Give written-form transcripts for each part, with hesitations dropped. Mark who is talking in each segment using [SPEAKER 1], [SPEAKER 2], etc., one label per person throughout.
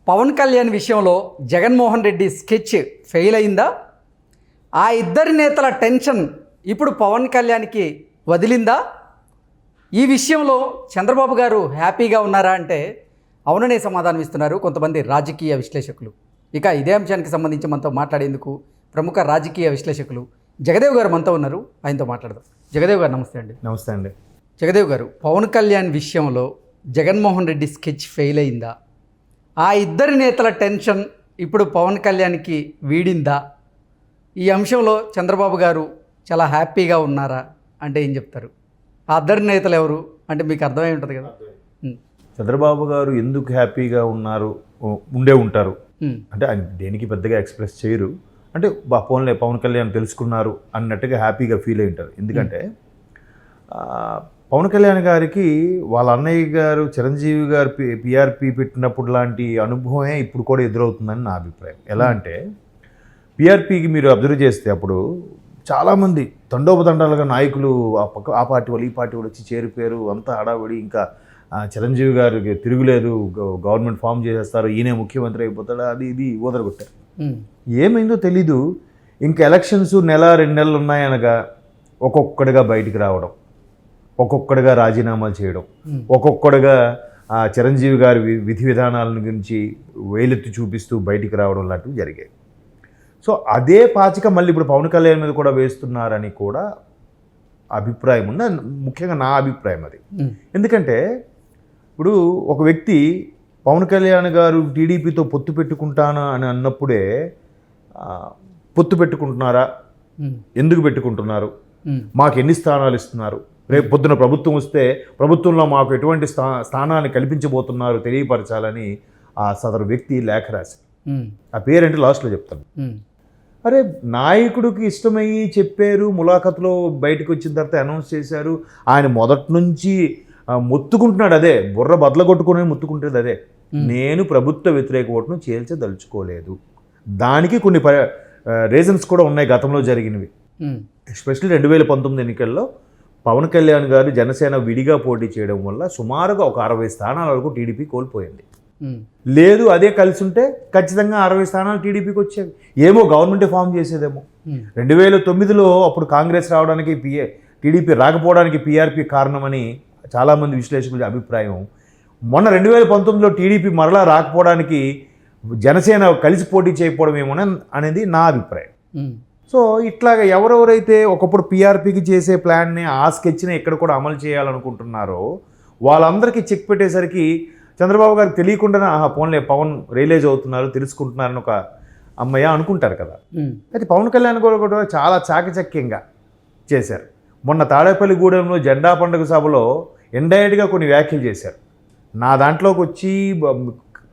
[SPEAKER 1] పవన్ కళ్యాణ్ విషయంలో Jaganmohan Reddy sketch fail అయిందా? ఆ ఇద్దరి నేతల టెన్షన్ ఇప్పుడు పవన్ కళ్యాణ్కి వదిలిందా? ఈ విషయంలో చంద్రబాబు గారు హ్యాపీగా ఉన్నారా అంటే అవుననే సమాధానం ఇస్తున్నారు కొంతమంది రాజకీయ విశ్లేషకులు. ఇక ఇదే అంశానికి సంబంధించి మనతో మాట్లాడేందుకు ప్రముఖ రాజకీయ విశ్లేషకులు జగదేవ్ గారు మనతో ఉన్నారు. ఆయనతో మాట్లాడదాం. జగదేవ్ గారు నమస్తే అండి.
[SPEAKER 2] నమస్తే అండి.
[SPEAKER 1] జగదేవ్ గారు, పవన్ కళ్యాణ్ విషయంలో జగన్మోహన్ రెడ్డి స్కెచ్ ఫెయిల్ అయిందా? ఆ ఇద్దరి నేతల టెన్షన్ ఇప్పుడు పవన్ కళ్యాణ్కి వీడిందా? ఈ అంశంలో చంద్రబాబు గారు చాలా హ్యాపీగా ఉన్నారా అంటే ఏం చెప్తారు? ఆ ఇద్దరి నేతలు ఎవరు అంటే మీకు అర్థమై ఉంటుంది కదా.
[SPEAKER 2] చంద్రబాబు గారు ఎందుకు హ్యాపీగా ఉంటారు అంటే ఆయన దేనికి పెద్దగా ఎక్స్ప్రెస్ చేయరు. అంటే పవన్ కళ్యాణ్ తెలుసుకున్నారు అన్నట్టుగా హ్యాపీగా ఫీల్ అయి ఉంటారు. ఎందుకంటే పవన్ కళ్యాణ్ గారికి వాళ్ళ అన్నయ్య గారు చిరంజీవి గారు పిఆర్పి పెట్టినప్పుడు లాంటి అనుభవమే ఇప్పుడు కూడా ఎదురవుతుందని నా అభిప్రాయం. ఎలా అంటే పిఆర్పికి మీరు అబ్జర్వ్ చేస్తే అప్పుడు చాలామంది తండోపతండాలుగా నాయకులు ఆ పార్టీ వాళ్ళు ఈ పార్టీ వాళ్ళు వచ్చి చేరిపోయారు. అంతా హడావిడి. ఇంకా చిరంజీవి గారికి తిరుగులేదు, గవర్నమెంట్ ఫామ్ చేసేస్తారు, ఈయనే ముఖ్యమంత్రి అయిపోతాడు, అది ఇది ఓదరగొట్టారు. ఏమైందో తెలీదు. ఇంకా ఎలక్షన్స్ నెల 2 నెలలు ఉన్నాయనగా ఒక్కొక్కడిగా బయటికి రావడం, ఒక్కొక్కడిగా రాజీనామాలు చేయడం, ఒక్కొక్కడిగా చిరంజీవి గారి విధి విధానాల గురించి వేలెత్తి చూపిస్తూ బయటికి రావడం లాంటివి జరిగాయి. సో అదే పాచిక మళ్ళీ ఇప్పుడు పవన్ కళ్యాణ్ మీద కూడా వేస్తున్నారని కూడా అభిప్రాయం ఉంది. ముఖ్యంగా నా అభిప్రాయం అది. ఎందుకంటే ఇప్పుడు ఒక వ్యక్తి పవన్ కళ్యాణ్ గారు టీడీపీతో పొత్తు పెట్టుకుంటాను అని అన్నప్పుడే పొత్తు పెట్టుకుంటున్నారా, ఎందుకు పెట్టుకుంటున్నారు, మాకు ఎన్ని స్థానాలు ఇస్తున్నారు, రేపు పొద్దున ప్రభుత్వం వస్తే ప్రభుత్వంలో మాకు ఎటువంటి స్థానాన్ని కల్పించబోతున్నారు తెలియపరచాలని ఆ సదరు వ్యక్తి లేఖ రాశారు. ఆ పేరేంటి లాస్ట్లో చెప్తాను. అరే నాయకుడికి ఇష్టమయ్యి చెప్పారు, ములాఖతులో బయటకు వచ్చిన తర్వాత అనౌన్స్ చేశారు. ఆయన మొదటి నుంచి మొత్తుకుంటున్నాడు అదే, బుర్ర బద్దలగొట్టుకుని మొత్తుకుంటుంది అదే, నేను ప్రభుత్వ వ్యతిరేక ఓటును చేల్చదలుచుకోలేదు. దానికి కొన్ని రీజన్స్ కూడా ఉన్నాయి గతంలో జరిగినవి. ఎస్పెషల్లీ 2019 ఎన్నికల్లో పవన్ కళ్యాణ్ గారు జనసేన విడిగా పోటీ చేయడం వల్ల సుమారుగా ఒక 60 స్థానాల వరకు టీడీపీ కోల్పోయింది. లేదు అదే కలిసి ఉంటే ఖచ్చితంగా 60 స్థానాలు టీడీపీకి వచ్చేవి. ఏమో గవర్నమెంటే ఫామ్ చేసేదేమో. 2009లో అప్పుడు కాంగ్రెస్ రావడానికి టీడీపీ రాకపోవడానికి పిఆర్పి కారణమని చాలామంది విశ్లేషకుల అభిప్రాయం. మొన్న 2019లో టీడీపీ మరలా రాకపోవడానికి జనసేన కలిసి పోటీ చేయకపోవడం ఏమో అనేది నా అభిప్రాయం. సో ఇట్లాగా ఎవరెవరైతే ఒకప్పుడు పిఆర్పికి చేసే ప్లాన్ని ఆ స్కెచ్ని ఎక్కడ కూడా అమలు చేయాలనుకుంటున్నారో వాళ్ళందరికీ చెక్ పెట్టేసరికి చంద్రబాబు గారికి తెలియకుండానే పోన్లే పవన్ రియలైజ్ అవుతున్నారు, తెలుసుకుంటున్నారని ఒక అమ్మయ్య అనుకుంటారు కదా. అయితే పవన్ కళ్యాణ్ కూడా చాలా చాకచక్యంగా చేశారు. మొన్న తాడేపల్లిగూడెంలో జెండా పండుగ సభలో ఇండైరెక్ట్గా కొన్ని వ్యాఖ్యలు చేశారు. నా దాంట్లోకి వచ్చి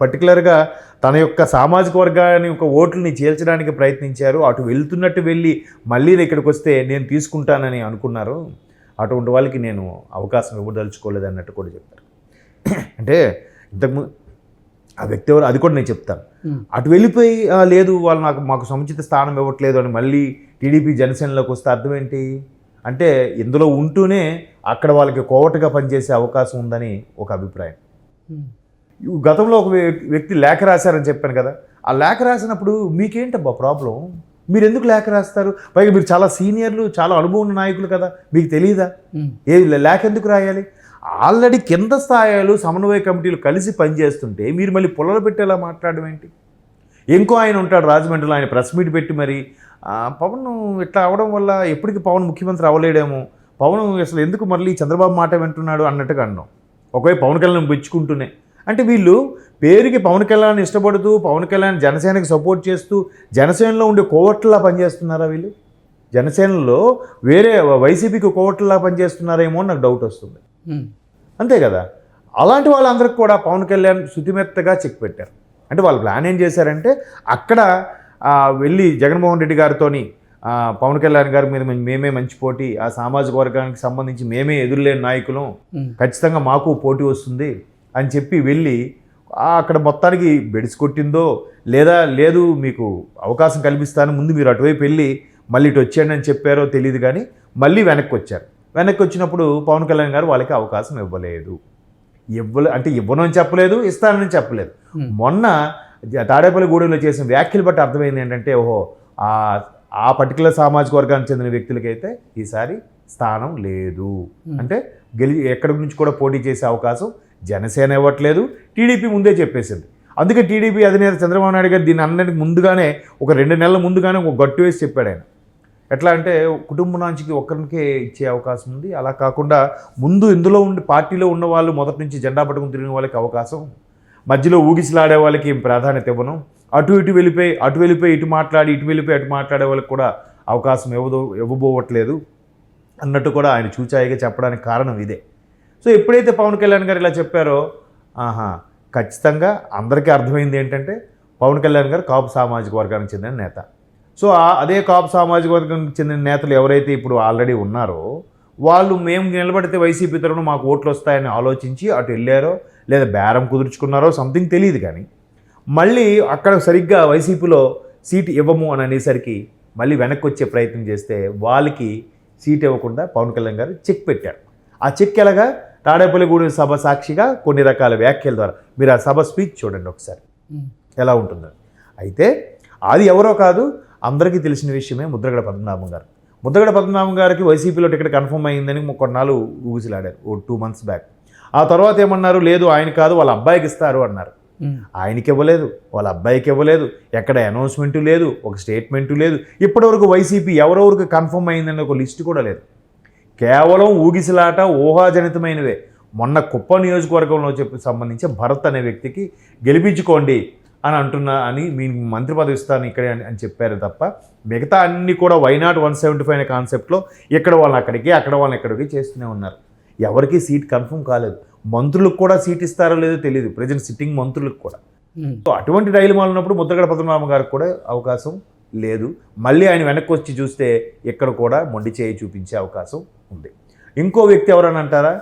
[SPEAKER 2] పర్టికులర్గా తన యొక్క సామాజిక వర్గాన్ని ఒక ఓట్లని చేల్చడానికి ప్రయత్నించారు. అటు వెళ్తున్నట్టు వెళ్ళి మళ్ళీ ఇక్కడికి వస్తే నేను తీసుకుంటానని అనుకున్నారు. అటువంటి వాళ్ళకి నేను అవకాశం ఇవ్వదలుచుకోలేదు అన్నట్టు కూడా చెప్పారు. అంటే ఇంతకుముందు ఆ వ్యక్తి ఎవరు అది కూడా నేను చెప్తాను. అటు వెళ్ళిపోయి లేదు వాళ్ళు మాకు సముచిత స్థానం ఇవ్వట్లేదు అని మళ్ళీ టీడీపీ జనసేనలోకి వస్తే అర్థం ఏంటి అంటే ఇందులో ఉంటూనే అక్కడ వాళ్ళకి కోవటగా పనిచేసే అవకాశం ఉందని ఒక అభిప్రాయం. గతంలో ఒక వ్యక్తి లేఖ రాశారని చెప్పాను కదా. ఆ లేఖ రాసినప్పుడు మీకేంటబ్బా ప్రాబ్లం, మీరు ఎందుకు లేఖ రాస్తారు, పైగా మీరు చాలా సీనియర్లు, చాలా అనుభవం ఉన్న నాయకులు కదా, మీకు తెలియదా ఏ లేఖ ఎందుకు రాయాలి? ఆల్రెడీ కింద స్థాయిలు సమన్వయ కమిటీలు కలిసి పనిచేస్తుంటే మీరు మళ్ళీ పుల్లలు పెట్టేలా మాట్లాడడం ఏంటి? ఇంకో ఆయన ఉంటాడు రాజమండ్రిలో, ఆయన ప్రెస్ మీట్ పెట్టి మరి పవన్ ఇట్లా అవడం వల్ల ఎప్పటికీ పవన్ ముఖ్యమంత్రి అవ్వలేడేమో, పవన్ అసలు ఎందుకు మళ్ళీ చంద్రబాబు మాట వింటున్నాడు అన్నట్టుగా అన్నాం. ఒకవైపు పవన్ కళ్యాణ్ మెచ్చుకుంటూనే, అంటే వీళ్ళు పేరుకి పవన్ కళ్యాణ్ ఇష్టపడుతూ పవన్ కళ్యాణ్ జనసేనకి సపోర్ట్ చేస్తూ జనసేనలో ఉండే కోవట్లా పనిచేస్తున్నారా వీళ్ళు? జనసేనలో వేరే వైసీపీకి కోవట్లా పనిచేస్తున్నారేమో అని నాకు డౌట్ వస్తుంది. అంతే కదా. అలాంటి వాళ్ళందరికీ కూడా పవన్ కళ్యాణ్ శుతిమెత్తగా చెక్ పెట్టారు. అంటే వాళ్ళు ప్లాన్ ఏం చేశారంటే అక్కడ వెళ్ళి జగన్మోహన్ రెడ్డి గారితోని పవన్ కళ్యాణ్ గారి మీద మేమే మంచి పోటీ, ఆ సామాజిక వర్గానికి సంబంధించి మేమే ఎదురులేని నాయకులం, ఖచ్చితంగా మాకు పోటీ వస్తుంది అని చెప్పి వెళ్ళి అక్కడ మొత్తానికి బెడిసి కొట్టిందో లేదా లేదు మీకు అవకాశం కల్పిస్తాను ముందు మీరు అటువైపు వెళ్ళి మళ్ళీ ఇటు వచ్చేయండి అని చెప్పారో తెలియదు. కానీ మళ్ళీ వెనక్కి వచ్చారు. వెనక్కి వచ్చినప్పుడు పవన్ కళ్యాణ్ గారు వాళ్ళకి అవకాశం ఇవ్వలేదు. అంటే ఇవ్వను అని చెప్పలేదు, ఇస్తానని చెప్పలేదు. మొన్న తాడేపల్లిగూడెంలో చేసిన వ్యాఖ్యలు బట్టి అర్థమైంది ఏంటంటే, ఓహో ఆ పర్టికులర్ సామాజిక వర్గానికి చెందిన వ్యక్తులకైతే ఈసారి స్థానం లేదు, అంటే ఎక్కడి నుంచి కూడా పోటీ చేసే అవకాశం జనసేన ఇవ్వట్లేదు, టీడీపీ ముందే చెప్పేసింది. అందుకే టీడీపీ అధినేత చంద్రబాబు నాయుడు గారు దీన్ని అన్నిటికి ముందుగానే ఒక 2 నెలల ముందుగానే ఒక గట్టు వేసి చెప్పాడు ఆయన. ఎట్లా అంటే కుటుంబం నుంచి ఒక్కరికే ఇచ్చే అవకాశం ఉంది, అలా కాకుండా ముందు ఇందులో ఉండి పార్టీలో ఉన్న వాళ్ళు మొదటి నుంచి జెండా పట్టుకుని తిరిగిన వాళ్ళకి అవకాశం, మధ్యలో ఊగిసలాడే వాళ్ళకి ప్రాధాన్యత ఇవ్వను, అటు వెళ్ళిపోయి ఇటు మాట్లాడి ఇటు వెళ్ళిపోయి అటు మాట్లాడే వాళ్ళకి కూడా అవకాశం ఇవ్వబోవట్లేదు అన్నట్టు కూడా ఆయన చూచాయిగా చెప్పడానికి కారణం ఇదే. సో ఎప్పుడైతే పవన్ కళ్యాణ్ గారు ఇలా చెప్పారో, ఖచ్చితంగా అందరికీ అర్థమైంది ఏంటంటే పవన్ కళ్యాణ్ గారు కాపు సామాజిక వర్గానికి చెందిన నేత. సో అదే కాపు సామాజిక వర్గానికి చెందిన నేతలు ఎవరైతే ఇప్పుడు ఆల్రెడీ ఉన్నారో వాళ్ళు మేము నిలబడితే వైసీపీ తరఫున మాకు ఓట్లు వస్తాయని ఆలోచించి అటు వెళ్ళారో లేదా బేరం కుదుర్చుకున్నారో సంథింగ్ తెలియదు, కానీ మళ్ళీ అక్కడ సరిగ్గా వైసీపీలో సీట్ ఇవ్వము అని అనేసరికి మళ్ళీ వెనక్కి వచ్చే ప్రయత్నం చేస్తే వాళ్ళకి సీట్ ఇవ్వకుండా పవన్ కళ్యాణ్ గారు చెక్ పెట్టారు. ఆ చెక్ ఎలాగా, తాడేపల్లిగూడెం సభ సాక్షిగా కొన్ని రకాల వ్యాఖ్యల ద్వారా. మీరు ఆ సభ స్పీచ్ చూడండి ఒకసారి ఎలా ఉంటుందో. అయితే అది ఎవరో కాదు, అందరికీ తెలిసిన విషయమే, ముద్రగడ పద్మనాభం గారు. ముద్రగడ పద్మనాభం గారికి వైసీపీలో టికెట్ కన్ఫర్మ్ అయ్యిందని కొన్నాళ్ళు ఊగిసలాడారు, 2 months బ్యాక్. ఆ తర్వాత ఏమన్నారు, లేదు ఆయన కాదు వాళ్ళ అబ్బాయికి ఇస్తారు అన్నారు. ఆయనకి ఇవ్వలేదు, వాళ్ళ అబ్బాయికి ఇవ్వలేదు, ఎక్కడ అనౌన్స్మెంటు లేదు, ఒక స్టేట్మెంటు లేదు. ఇప్పటివరకు వైసీపీ ఎవరెవరికి కన్ఫర్మ్ అయిందని ఒక లిస్టు కూడా లేదు. కేవలం ఊగిసలాట, ఊహాజనితమైనవే. మొన్న కుప్ప నియోజకవర్గంలో సంబంధించి భరత్ అనే వ్యక్తికి గెలిపించుకోండి అని మీ మంత్రి పదవి ఇస్తాను ఇక్కడే అని చెప్పారు తప్ప మిగతా అన్నీ కూడా వైనాట్ 175 అనే కాన్సెప్ట్లో ఇక్కడ వాళ్ళని అక్కడికి అక్కడ వాళ్ళని ఎక్కడికి చేస్తూనే ఉన్నారు. ఎవరికి సీట్ కన్ఫర్మ్ కాలేదు. మంత్రులకు కూడా సీట్ ఇస్తారో లేదో తెలియదు, ప్రజెంట్ సిట్టింగ్ మంత్రులకు కూడా. సో అటువంటి డైలమాలు ఉన్నప్పుడు ముద్రగడ పద్మనాభం గారికి కూడా అవకాశం లేదు. మళ్ళీ ఆయన వెనక్కి వచ్చి చూస్తే ఇక్కడ కూడా మొండి చేయి చూపించే అవకాశం ఉంది. ఇంకో వ్యక్తి ఎవరని అంటారా,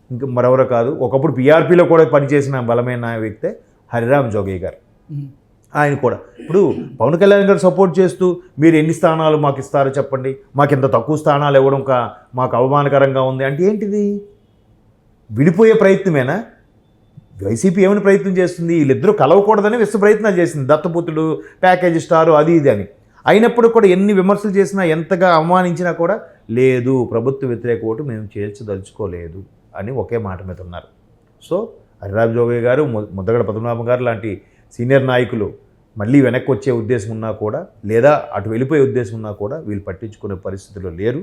[SPEAKER 2] ఇంకా మరెవరో కాదు, ఒకప్పుడు పీఆర్పీలో కూడా పనిచేసిన బలమైన వ్యక్తే హరిరామ్ జోగయ్య గారు. ఆయన కూడా ఇప్పుడు పవన్ కళ్యాణ్ గారు సపోర్ట్ చేస్తూ మీరు ఎన్ని స్థానాలు మాకు ఇస్తారో చెప్పండి, మాకు ఇంత తక్కువ స్థానాలు ఇవ్వడం మాకు అవమానకరంగా ఉంది అంటే ఏంటిది? విడిపోయే ప్రయత్నమేనా? వైసీపీ ఏమైనా ప్రయత్నం చేస్తుంది? వీళ్ళిద్దరూ కలవకూడదని విశ్వ ప్రయత్నాలు చేసింది, దత్తపుత్రుడు, ప్యాకేజ్ స్టారు, అది ఇది అని. అయినప్పుడు కూడా ఎన్ని విమర్శలు చేసినా, ఎంతగా అవమానించినా కూడా లేదు, ప్రభుత్వ వ్యతిరేక ఓటు మేము చేర్చదలుచుకోలేదు అని ఒకే మాట మీద ఉన్నారు. సో హరిరామ్ జోగయ్య గారు, ముద్రగడ పద్మనాభం గారు లాంటి సీనియర్ నాయకులు మళ్ళీ వెనక్కి వచ్చే ఉద్దేశం ఉన్నా కూడా, లేదా అటు వెళ్ళిపోయే ఉద్దేశం ఉన్నా కూడా వీళ్ళు పట్టించుకునే పరిస్థితుల్లో లేరు.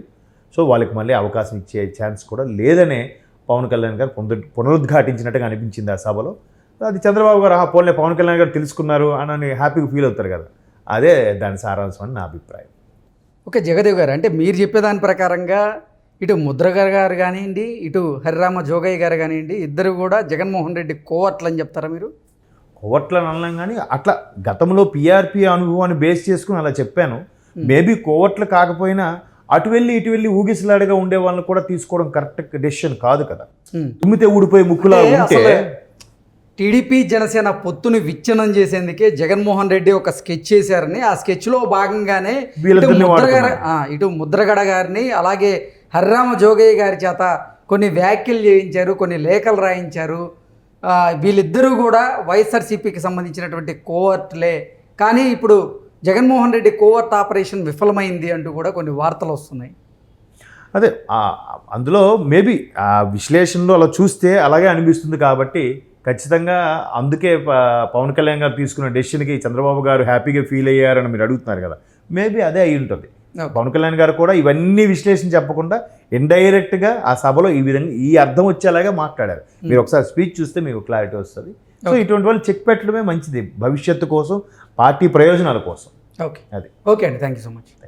[SPEAKER 2] సో వాళ్ళకి మళ్ళీ అవకాశం ఇచ్చే ఛాన్స్ కూడా లేదనే పవన్ కళ్యాణ్ గారు పునరుద్ఘాటించినట్టుగా అనిపించింది ఆ సభలో. అది చంద్రబాబు గారు పోన్లే పవన్ కళ్యాణ్ గారు తెలుసుకున్నారు అని హ్యాపీగా ఫీల్ అవుతారు కదా, అదే దాని సారాంశం అని నా అభిప్రాయం.
[SPEAKER 1] ఓకే జగదేవ్ గారు, అంటే మీరు చెప్పేదాని ప్రకారంగా ఇటు ముద్రగడ గారు కానివ్వండి, ఇటు హరిరామ జోగయ్య గారు కానివ్వండి, ఇద్దరు కూడా జగన్మోహన్ రెడ్డి కోవట్లు అని చెప్తారా మీరు?
[SPEAKER 2] కోవట్లని అనలేం, కానీ అట్లా గతంలో పీఆర్పీ అనుభవాన్ని బేస్ చేసుకుని అలా చెప్పాను. మేబీ కోవట్లు కాకపోయినా అటు వెళ్ళి ఇటు వెళ్ళి ఊగిసలాడిగా ఉండే వాళ్ళని కూడా తీసుకోవడం కరెక్ట్ డెసిషన్ కాదు కదా. తుమ్మితే ఊడిపోయి ముక్కులా ఉంటే
[SPEAKER 1] టీడీపీ జనసేన పొత్తుని విచ్ఛిన్నం చేసేందుకే జగన్మోహన్ రెడ్డి ఒక స్కెచ్ చేశారని, ఆ స్కెచ్లో భాగంగానే ఇటు ముద్రగడ గారిని అలాగే హరిరామ జోగయ్య గారి చేత కొన్ని వ్యాఖ్యలు చేయించారు, కొన్ని లేఖలు రాయించారు. వీళ్ళిద్దరూ కూడా వైఎస్ఆర్సీపీకి సంబంధించినటువంటి కోవర్ట్లే, కానీ ఇప్పుడు జగన్మోహన్ రెడ్డి కోవర్ట్ ఆపరేషన్ విఫలమైంది అంటూ కూడా కొన్ని వార్తలు వస్తున్నాయి.
[SPEAKER 2] అదే అందులో మేబీ ఆ విశ్లేషణలో అలా చూస్తే అలాగే అనిపిస్తుంది. కాబట్టి ఖచ్చితంగా అందుకే పవన్ కళ్యాణ్ గారు తీసుకున్న డెసిషన్కి చంద్రబాబు గారు హ్యాపీగా ఫీల్ అయ్యారని మీరు అడుగుతున్నారు కదా, మేబీ అదే అయి ఉంటుంది. పవన్ కళ్యాణ్ గారు కూడా ఇవన్నీ విశ్లేషణ చెప్పకుండా ఇండైరెక్ట్గా ఆ సభలో ఈ విధంగా ఈ అర్థం వచ్చేలాగా మాట్లాడారు. మీరు ఒకసారి స్పీచ్ చూస్తే మీకు క్లారిటీ వస్తుంది. సో ఇటువంటి వాళ్ళు చెక్ పెట్టడమే మంచిది, భవిష్యత్తు కోసం, పార్టీ ప్రయోజనాల కోసం.
[SPEAKER 1] ఓకే అండి, థ్యాంక్ యూ సో మచ్.